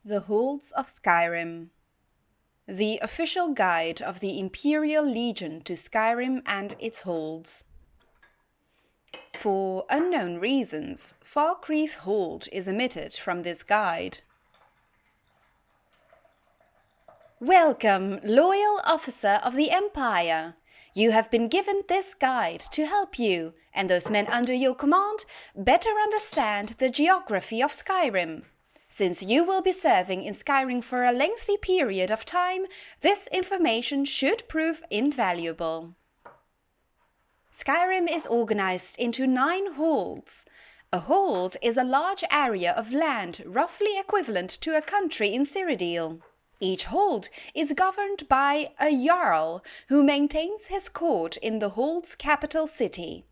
The Holds of Skyrim. The official guide of the Imperial Legion to Skyrim and its holds. For unknown reasons, Falkreath Hold is omitted from this guide. Welcome, loyal officer of the Empire! You have been given this guide to help you, and those men under your command, better understand the geography of Skyrim. Since you will be serving in Skyrim for a lengthy period of time, this information should prove invaluable. Skyrim is organized into 9 holds. A hold is a large area of land roughly equivalent to a country in Cyrodiil. Each hold is governed by a Jarl, who maintains his court in the hold's capital city.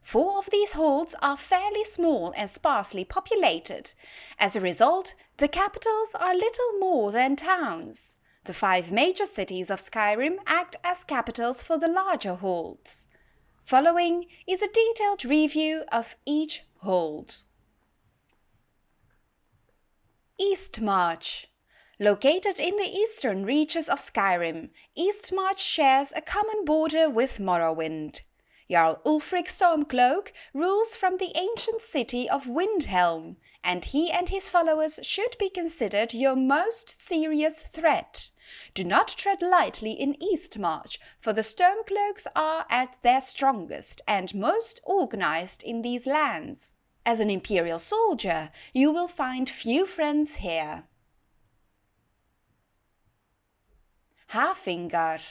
4 of these holds are fairly small and sparsely populated. As a result, the capitals are little more than towns. The 5 major cities of Skyrim act as capitals for the larger holds. Following is a detailed review of each hold. Eastmarch. Located in the eastern reaches of Skyrim, Eastmarch shares a common border with Morrowind. Jarl Ulfric Stormcloak rules from the ancient city of Windhelm, and he and his followers should be considered your most serious threat. Do not tread lightly in Eastmarch, for the Stormcloaks are at their strongest and most organized in these lands. As an Imperial soldier, you will find few friends here. Hafingar.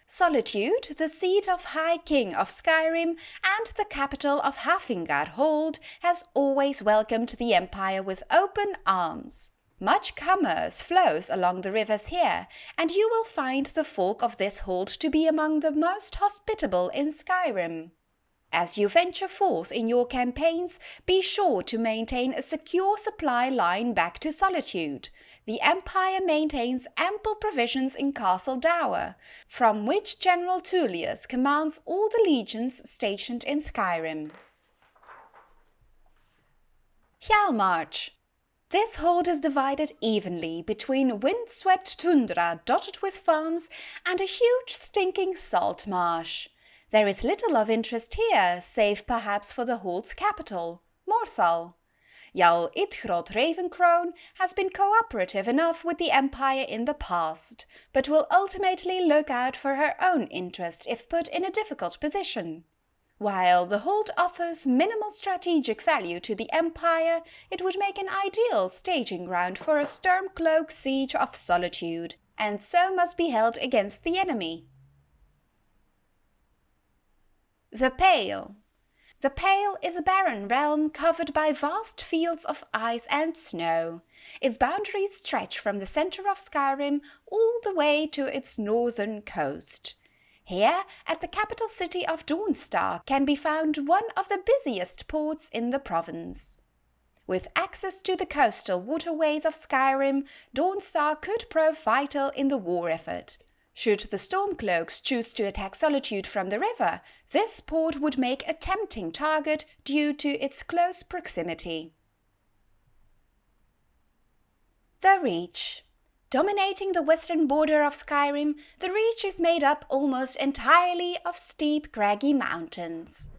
Solitude, the seat of High King of Skyrim and the capital of Hafingar Hold, has always welcomed the Empire with open arms. Much commerce flows along the rivers here, and you will find the folk of this hold to be among the most hospitable in Skyrim. As you venture forth in your campaigns, be sure to maintain a secure supply line back to Solitude. The Empire maintains ample provisions in Castle Dower, from which General Tullius commands all the legions stationed in Skyrim. Hjalmarch. This hold is divided evenly between windswept tundra dotted with farms and a huge stinking salt marsh. There is little of interest here, save perhaps for the hold's capital, Morthal. Jarl Idgrod Ravencrone has been cooperative enough with the Empire in the past, but will ultimately look out for her own interest if put in a difficult position. While the hold offers minimal strategic value to the Empire, it would make an ideal staging ground for a Stormcloak siege of Solitude, and so must be held against the enemy. The Pale. The Pale is a barren realm covered by vast fields of ice and snow. Its boundaries stretch from the center of Skyrim all the way to its northern coast. Here, at the capital city of Dawnstar, can be found one of the busiest ports in the province. With access to the coastal waterways of Skyrim, Dawnstar could prove vital in the war effort. Should the Stormcloaks choose to attack Solitude from the river, this port would make a tempting target due to its close proximity. The Reach. Dominating the western border of Skyrim, the Reach is made up almost entirely of steep, craggy mountains.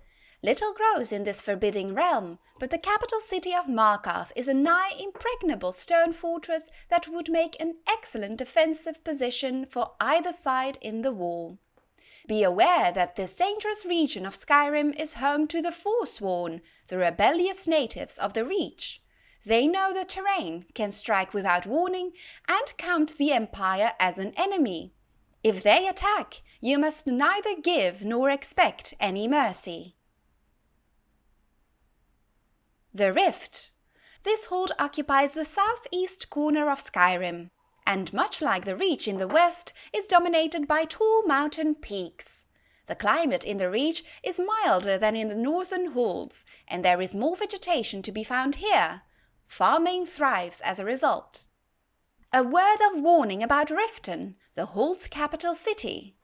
Little grows in this forbidding realm, but the capital city of Markarth is a nigh impregnable stone fortress that would make an excellent defensive position for either side in the war. Be aware that this dangerous region of Skyrim is home to the Forsworn, the rebellious natives of the Reach. They know the terrain, can strike without warning, and count the Empire as an enemy. If they attack, you must neither give nor expect any mercy. The Rift. This hold occupies the southeast corner of Skyrim, and much like the Reach in the west, is dominated by tall mountain peaks. The climate in the Reach is milder than in the northern holds, and there is more vegetation to be found here. Farming thrives as a result. A word of warning about Riften, the hold's capital city.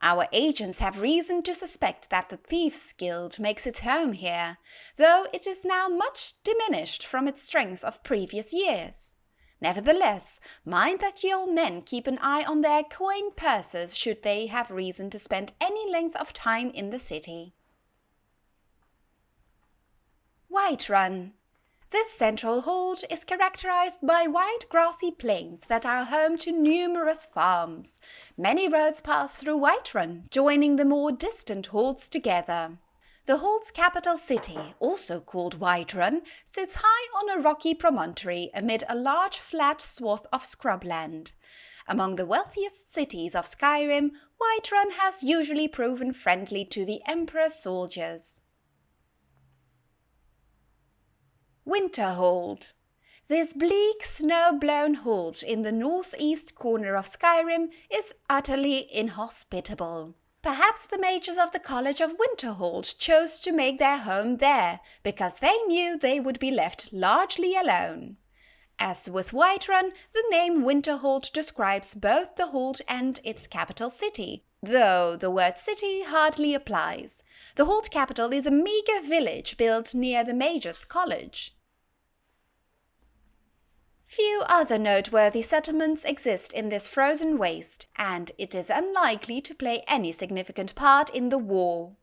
Our agents have reason to suspect that the Thieves' Guild makes its home here, though it is now much diminished from its strength of previous years. Nevertheless, mind that your men keep an eye on their coin purses should they have reason to spend any length of time in the city. Whiterun. This central hold is characterized by wide grassy plains that are home to numerous farms. Many roads pass through Whiterun, joining the more distant holds together. The hold's capital city, also called Whiterun, sits high on a rocky promontory amid a large flat swath of scrubland. Among the wealthiest cities of Skyrim, Whiterun has usually proven friendly to the Emperor's soldiers. Winterhold. This bleak, snow-blown hold in the northeast corner of Skyrim is utterly inhospitable. Perhaps the mages of the College of Winterhold chose to make their home there, because they knew they would be left largely alone. As with Whiterun, the name Winterhold describes both the hold and its capital city, though the word city hardly applies. The hold capital is a meagre village built near the mages' college. Few other noteworthy settlements exist in this frozen waste, and it is unlikely to play any significant part in the war.